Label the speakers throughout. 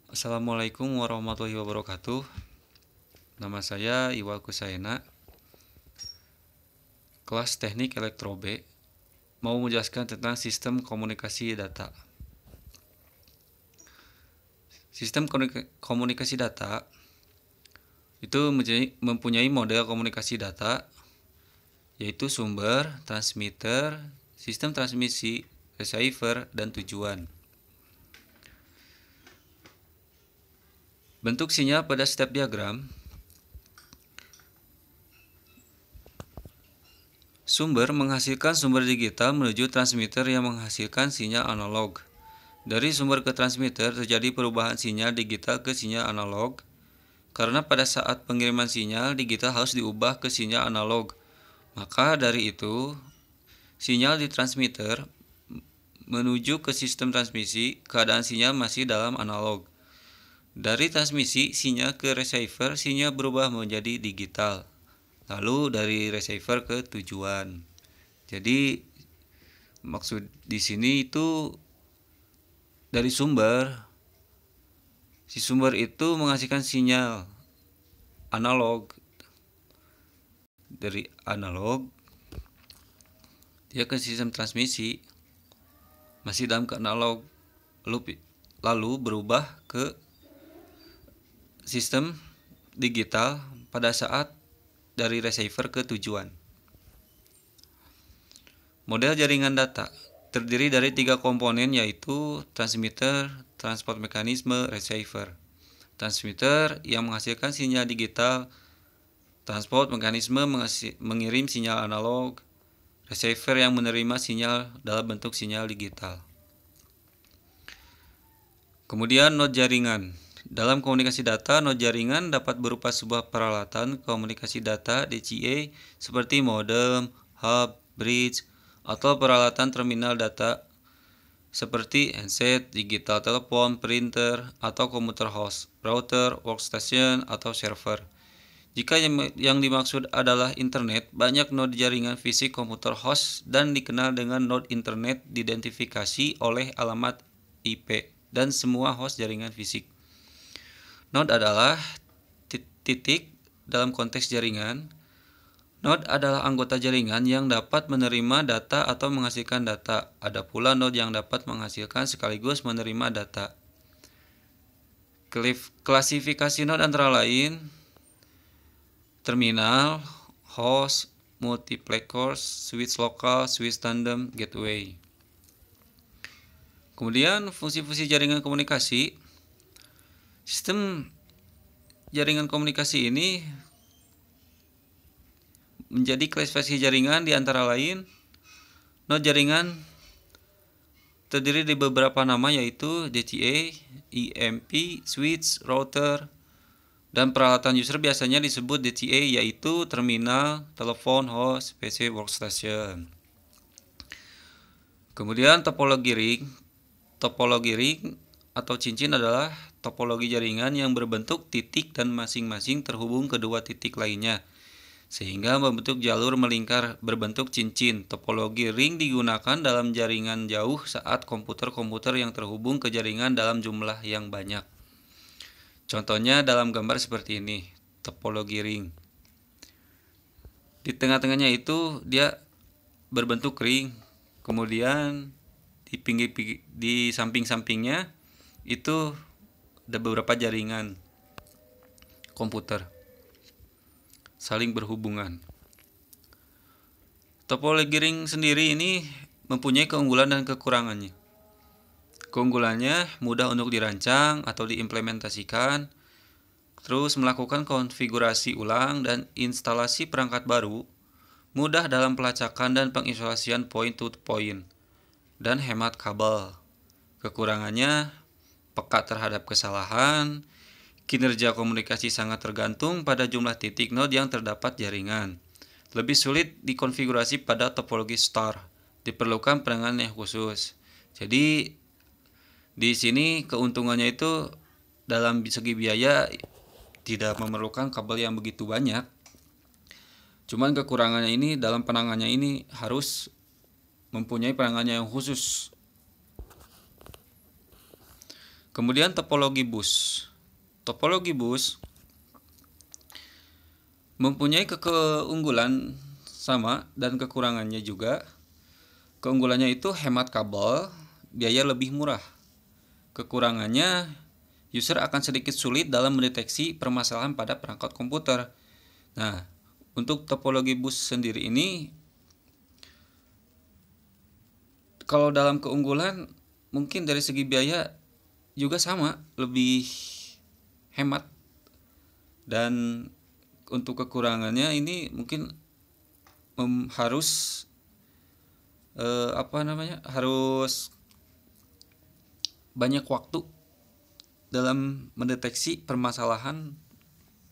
Speaker 1: Assalamualaikum warahmatullahi wabarakatuh. Nama saya Iwal Kusaina, kelas Teknik Elektro B, mau menjelaskan tentang sistem komunikasi data. Sistem komunikasi data itu mempunyai model komunikasi data, yaitu sumber, transmitter, sistem transmisi, receiver, dan tujuan. Bentuk sinyal pada step diagram. Sumber menghasilkan sumber digital menuju transmitter yang menghasilkan sinyal analog. Dari sumber ke transmitter terjadi perubahan sinyal digital ke sinyal analog, karena pada saat pengiriman sinyal digital harus diubah ke sinyal analog. Maka dari itu, sinyal di transmitter menuju ke sistem transmisi, keadaan sinyal masih dalam analog. Dari transmisi sinyal ke receiver, sinyal berubah menjadi digital. Lalu dari receiver ke tujuan. Jadi maksud di sini itu dari sumber. Si sumber itu menghasilkan sinyal analog. Dari analog dia ke sistem transmisi, masih dalam ke analog, lalu berubah ke sistem digital pada saat dari receiver ke tujuan. Model jaringan data terdiri dari 3 komponen, yaitu transmitter, transport mekanisme, receiver. Transmitter yang menghasilkan sinyal digital, transport mekanisme mengirim sinyal analog, receiver yang menerima sinyal dalam bentuk sinyal digital. Kemudian node jaringan. Dalam komunikasi data, node jaringan dapat berupa sebuah peralatan komunikasi data DCA seperti modem, hub, bridge, atau peralatan terminal data seperti handset, digital telepon, printer, atau komputer host, router, workstation, atau server. Jika yang dimaksud adalah internet, banyak node jaringan fisik komputer host dan dikenal dengan node internet diidentifikasi oleh alamat IP dan semua host jaringan fisik. Node adalah titik dalam konteks jaringan. Node adalah anggota jaringan yang dapat menerima data atau menghasilkan data. Ada pula node yang dapat menghasilkan sekaligus menerima data. Klasifikasi node antara lain terminal, host, multiplexers, switch lokal, switch tandem, gateway. Kemudian fungsi-fungsi jaringan komunikasi. Sistem jaringan komunikasi ini menjadi klasifikasi jaringan di antara lain node jaringan terdiri dari beberapa nama, yaitu DCA, EMP, switch, router, dan peralatan user biasanya disebut DCA, yaitu terminal, telepon, host, PC, workstation. Kemudian topologi ring. Topologi ring atau cincin adalah topologi jaringan yang berbentuk titik dan masing-masing terhubung kedua titik lainnya, sehingga membentuk jalur melingkar berbentuk cincin. Topologi ring digunakan dalam jaringan jauh saat komputer-komputer yang terhubung ke jaringan dalam jumlah yang banyak. Contohnya dalam gambar seperti ini, topologi ring. Di tengah-tengahnya itu dia berbentuk ring, kemudian di samping-sampingnya itu ada beberapa jaringan komputer saling berhubungan. Topologi ring sendiri ini mempunyai keunggulan dan kekurangannya. Keunggulannya mudah untuk dirancang atau diimplementasikan, terus melakukan konfigurasi ulang dan instalasi perangkat baru, mudah dalam pelacakan dan pengisolasian point to point, dan hemat kabel. Kekurangannya peka terhadap kesalahan, kinerja komunikasi sangat tergantung pada jumlah titik node yang terdapat jaringan. Lebih sulit dikonfigurasi pada topologi star, diperlukan penanganan yang khusus. Jadi di sini keuntungannya itu dalam segi biaya tidak memerlukan kabel yang begitu banyak. Cuman kekurangannya ini dalam penanganannya ini harus mempunyai penanganan yang khusus. Kemudian topologi bus. Topologi bus mempunyai keunggulan sama dan kekurangannya juga. Keunggulannya itu hemat kabel, biaya lebih murah. Kekurangannya, user akan sedikit sulit dalam mendeteksi permasalahan pada perangkat komputer. Nah, untuk topologi bus sendiri ini, kalau dalam keunggulan mungkin dari segi biaya juga sama, lebih hemat. Dan untuk kekurangannya ini mungkin harus harus banyak waktu dalam mendeteksi permasalahan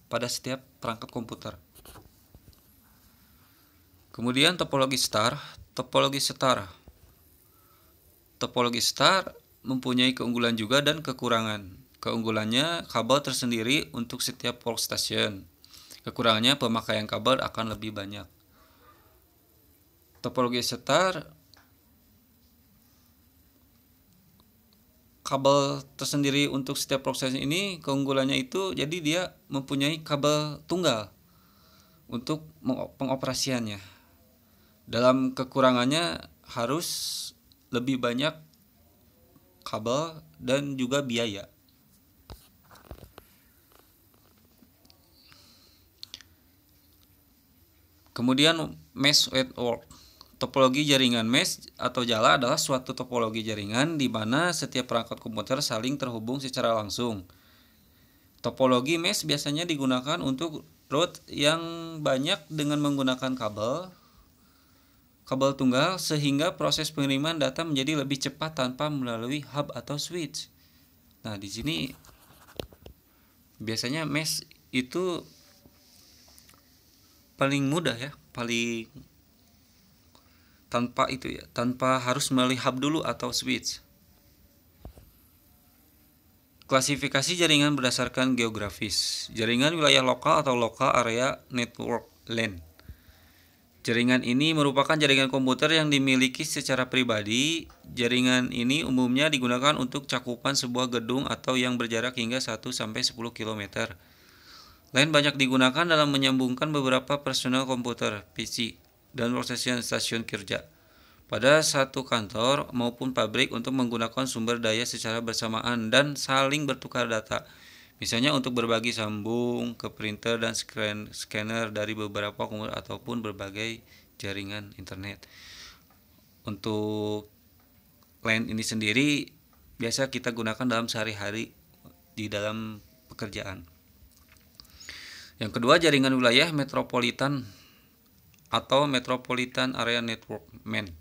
Speaker 1: pada setiap perangkat komputer. Kemudian topologi star. Topologi star mempunyai keunggulan juga dan kekurangan. Keunggulannya kabel tersendiri untuk setiap workstation. Kekurangannya pemakaian kabel akan lebih banyak. Topologi star, kabel tersendiri untuk setiap workstation ini keunggulannya itu jadi dia mempunyai kabel tunggal untuk pengoperasiannya. Dalam kekurangannya harus lebih banyak kabel dan juga biaya. Kemudian mesh network. Topologi jaringan mesh atau jala adalah suatu topologi jaringan di mana setiap perangkat komputer saling terhubung secara langsung. Topologi mesh biasanya digunakan untuk route yang banyak dengan menggunakan kabel tunggal sehingga proses pengiriman data menjadi lebih cepat tanpa melalui hub atau switch. Nah, di sini biasanya mesh itu paling mudah ya, paling tanpa harus melalui hub dulu atau switch. Klasifikasi jaringan berdasarkan geografis. Jaringan wilayah lokal atau local area network LAN. Jaringan ini merupakan jaringan komputer yang dimiliki secara pribadi. Jaringan ini umumnya digunakan untuk cakupan sebuah gedung atau yang berjarak hingga 1-10 km. LAN banyak digunakan dalam menyambungkan beberapa personel komputer, PC, dan workstation stasiun kerja pada satu kantor maupun pabrik untuk menggunakan sumber daya secara bersamaan dan saling bertukar data. Misalnya untuk berbagi sambung ke printer dan scanner dari beberapa komputer ataupun berbagai jaringan internet. Untuk LAN ini sendiri biasa kita gunakan dalam sehari-hari di dalam pekerjaan. Yang kedua, jaringan wilayah metropolitan atau Metropolitan Area Network (MEN).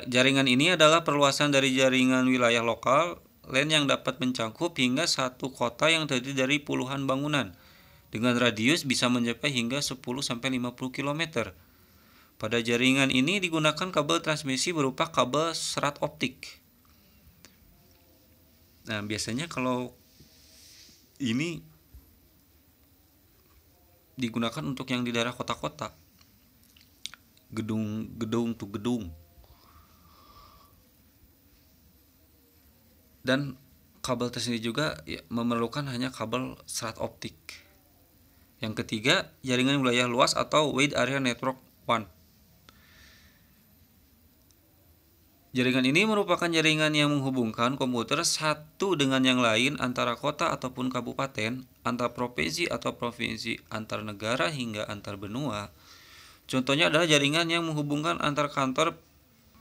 Speaker 1: Jaringan ini adalah perluasan dari jaringan wilayah lokal LAN yang dapat mencakup hingga satu kota yang terdiri dari puluhan bangunan dengan radius bisa mencapai hingga 10-50 km. Pada jaringan ini digunakan kabel transmisi berupa kabel serat optik. Nah, biasanya kalau ini digunakan untuk yang di daerah kota-kota, gedung tuh gedung. Dan kabel tersendiri juga memerlukan hanya kabel serat optik. Yang ketiga, jaringan wilayah luas atau Wide Area Network WAN. Jaringan ini merupakan jaringan yang menghubungkan komputer satu dengan yang lain antara kota ataupun kabupaten, antar provinsi atau provinsi, antar negara hingga antar benua. Contohnya adalah jaringan yang menghubungkan antar kantor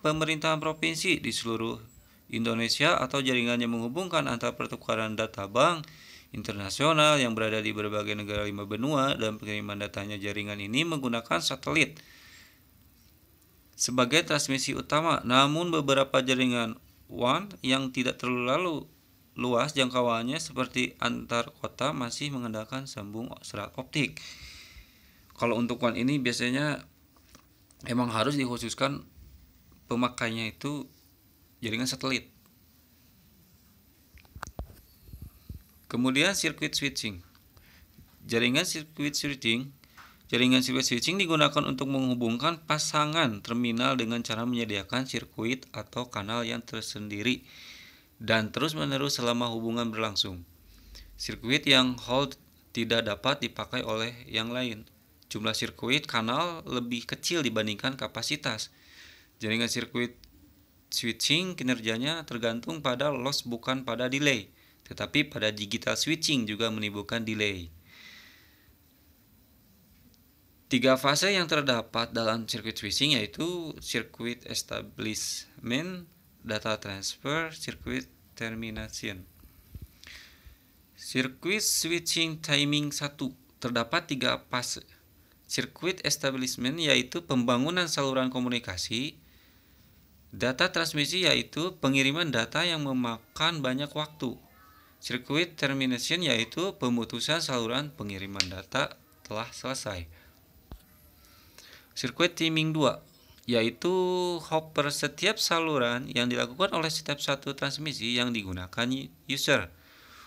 Speaker 1: pemerintahan provinsi di seluruh Indonesia atau jaringan yang menghubungkan antar pertukaran data bank internasional yang berada di berbagai negara 5 benua dan pengiriman datanya. Jaringan ini menggunakan satelit sebagai transmisi utama, namun beberapa jaringan WAN yang tidak terlalu luas jangkauannya seperti antar kota masih mengandalkan sambung serat optik. Kalau untuk WAN ini biasanya emang harus dikhususkan pemakainya itu jaringan satelit. Kemudian circuit switching. Jaringan circuit switching digunakan untuk menghubungkan pasangan terminal dengan cara menyediakan sirkuit atau kanal yang tersendiri dan terus-menerus selama hubungan berlangsung. Sirkuit yang hold tidak dapat dipakai oleh yang lain. Jumlah sirkuit kanal lebih kecil dibandingkan kapasitas. Jaringan sirkuit switching kinerjanya tergantung pada loss bukan pada delay, tetapi pada digital switching juga menimbulkan delay. 3 fase yang terdapat dalam sirkuit switching yaitu sirkuit establishment, data transfer, sirkuit termination. Sirkuit switching timing 1 terdapat 3 fase. Sirkuit establishment yaitu pembangunan saluran komunikasi. Data transmisi yaitu pengiriman data yang memakan banyak waktu. Sirkuit termination yaitu pemutusan saluran pengiriman data telah selesai. Sirkuit timing 2 yaitu hopper setiap saluran yang dilakukan oleh setiap satu transmisi yang digunakan user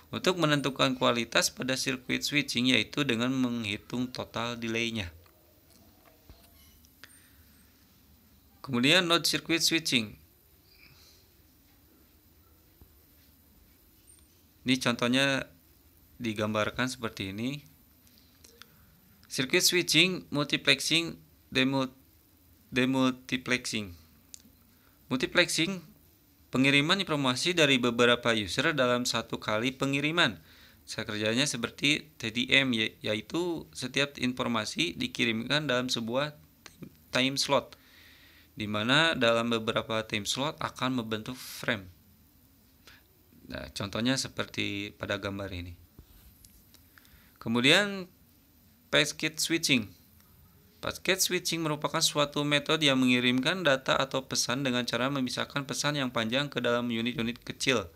Speaker 1: untuk menentukan kualitas pada sirkuit switching yaitu dengan menghitung total delay-nya. Kemudian node circuit switching. Ini contohnya digambarkan seperti ini. Circuit switching, multiplexing, demultiplexing. Multiplexing, pengiriman informasi dari beberapa user dalam satu kali pengiriman. Kerjanya seperti TDM, yaitu setiap informasi dikirimkan dalam sebuah time slot, di mana dalam beberapa time slot akan membentuk frame. Nah, contohnya seperti pada gambar ini. Kemudian packet switching. Packet switching merupakan suatu metode yang mengirimkan data atau pesan dengan cara memisahkan pesan yang panjang ke dalam unit-unit kecil.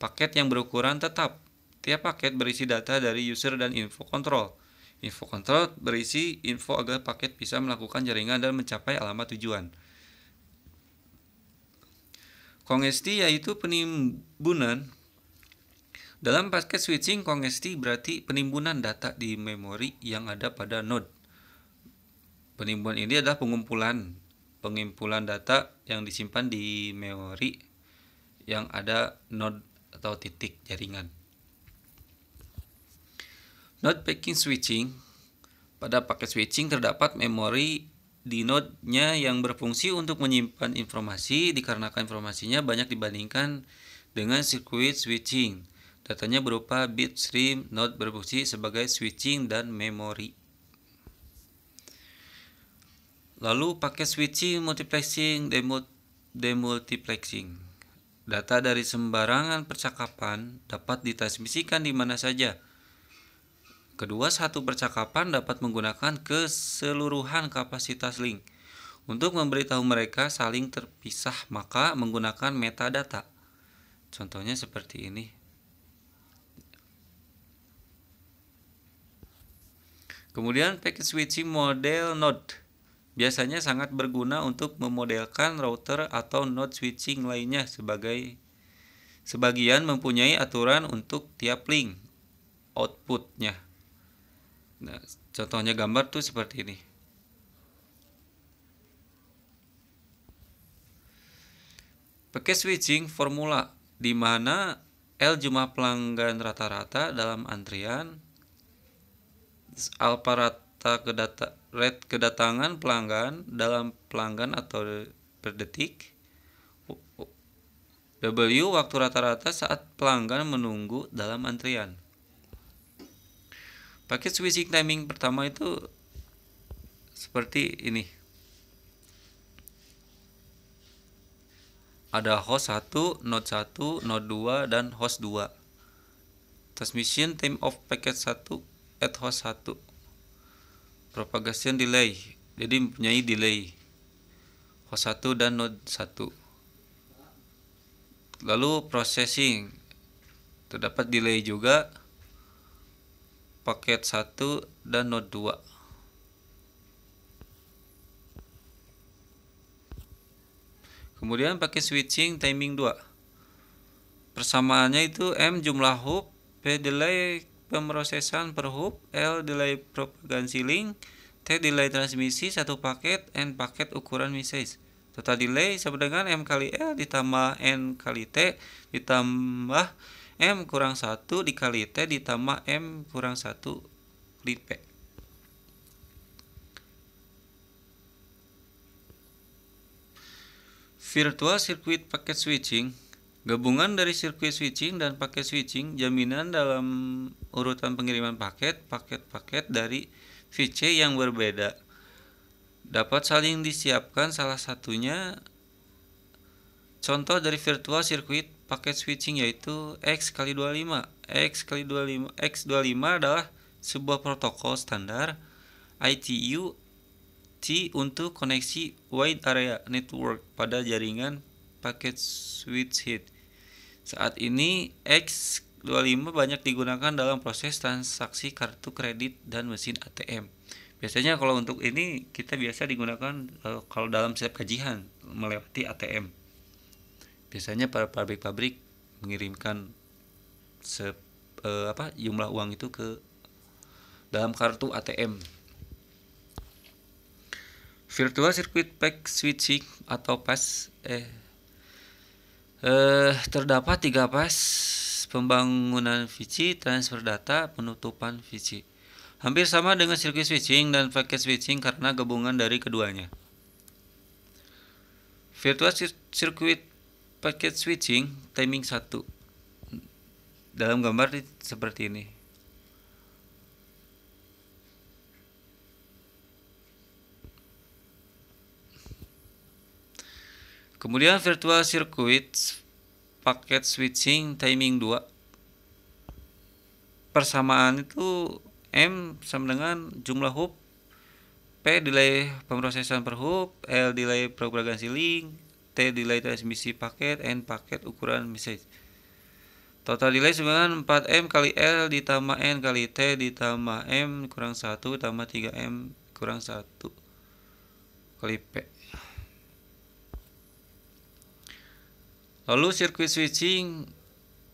Speaker 1: Paket yang berukuran tetap. Tiap paket berisi data dari user dan info kontrol. Info kontrol berisi info agar paket bisa melakukan jaringan dan mencapai alamat tujuan. Kongesti yaitu penimbunan. Dalam paket switching, kongesti berarti penimbunan data di memori yang ada pada node. Penimbunan ini adalah pengumpulan data yang disimpan di memori yang ada node atau titik jaringan. Node packing switching. Pada paket switching terdapat memori di node-nya yang berfungsi untuk menyimpan informasi dikarenakan informasinya banyak dibandingkan dengan sirkuit switching. Datanya berupa bit stream. Node berfungsi sebagai switching dan memori. Lalu paket switching, multiplexing, demultiplexing. Data dari sembarangan percakapan dapat ditransmisikan di mana saja. Kedua satu percakapan dapat menggunakan keseluruhan kapasitas link. Untuk memberitahu mereka saling terpisah, maka menggunakan metadata. Contohnya seperti ini. Kemudian packet switching model node. Biasanya sangat berguna untuk memodelkan router atau node switching lainnya sebagian mempunyai aturan untuk tiap link outputnya. Nah, contohnya gambar tuh seperti ini. Paket switching formula di mana L jumlah pelanggan rata-rata dalam antrian, alpha rata rate kedatangan pelanggan dalam pelanggan atau per detik, W waktu rata-rata saat pelanggan menunggu dalam antrian. Paket switching timing pertama itu seperti ini. Ada host 1, node 1, node 2, dan host 2. Transmission time of packet 1 at host 1. Propagation delay. Jadi mempunyai delay. Host 1 dan node 1. Lalu processing. Terdapat delay juga. Paket 1 dan node 2. Kemudian paket switching timing 2. Persamaannya itu M jumlah hop, P delay pemrosesan per hop, L delay propagasi link, T delay transmisi satu paket, N paket ukuran message. Total delay sama dengan M kali L ditambah N kali T ditambah M kurang 1 dikali T ditambah M kurang 1 kali P. Virtual Circuit Packet Switching, gabungan dari sirkuit switching dan paket switching, jaminan dalam urutan pengiriman paket-paket dari VC yang berbeda. Dapat saling disiapkan salah satunya. Contoh dari virtual circuit packet switching yaitu X kali 25. X25 adalah sebuah protokol standar ITU T untuk koneksi wide area network pada jaringan packet switch. Saat ini X25 banyak digunakan dalam proses transaksi kartu kredit dan mesin ATM. Biasanya kalau untuk ini kita biasa digunakan kalau dalam setiap kajian melewati ATM. Biasanya para pabrik-pabrik mengirimkan jumlah uang itu ke dalam kartu ATM. Virtual Circuit Packet Switching atau PAS terdapat 3 PAS: pembangunan VC, transfer data, penutupan VC. Hampir sama dengan circuit switching dan packet switching karena gabungan dari keduanya. Virtual Circuit Packet Switching timing 1. Dalam gambar seperti ini. Kemudian Virtual Circuit Packet Switching timing 2. Persamaan itu M sama dengan jumlah hub, P delay pemrosesan per hub, L delay propagasi link, T delay transmisi paket, N paket ukuran message. Total delay sama dengan 4M kali L ditambah N kali T ditambah M kurang 1 tambah 3M kurang 1 kali P. Lalu circuit switching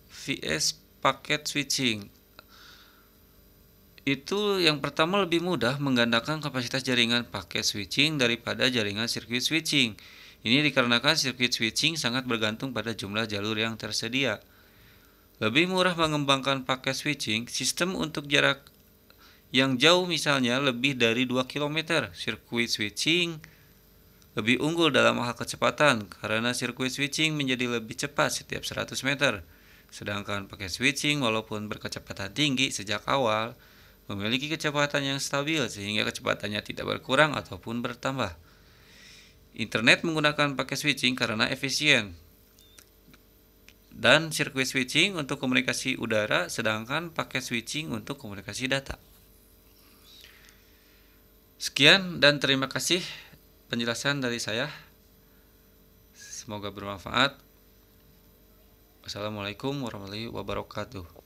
Speaker 1: vs packet switching. Itu yang pertama lebih mudah menggandakan kapasitas jaringan paket switching daripada jaringan sirkuit switching. Ini dikarenakan sirkuit switching sangat bergantung pada jumlah jalur yang tersedia. Lebih murah mengembangkan paket switching, sistem untuk jarak yang jauh misalnya lebih dari 2 km. Sirkuit switching lebih unggul dalam hal kecepatan karena sirkuit switching menjadi lebih cepat setiap 100 meter. Sedangkan paket switching walaupun berkecepatan tinggi sejak awal, memiliki kecepatan yang stabil sehingga kecepatannya tidak berkurang ataupun bertambah. Internet menggunakan paket switching karena efisien. Dan sirkuit switching untuk komunikasi udara, sedangkan paket switching untuk komunikasi data. Sekian dan terima kasih penjelasan dari saya. Semoga bermanfaat. Wassalamualaikum warahmatullahi wabarakatuh.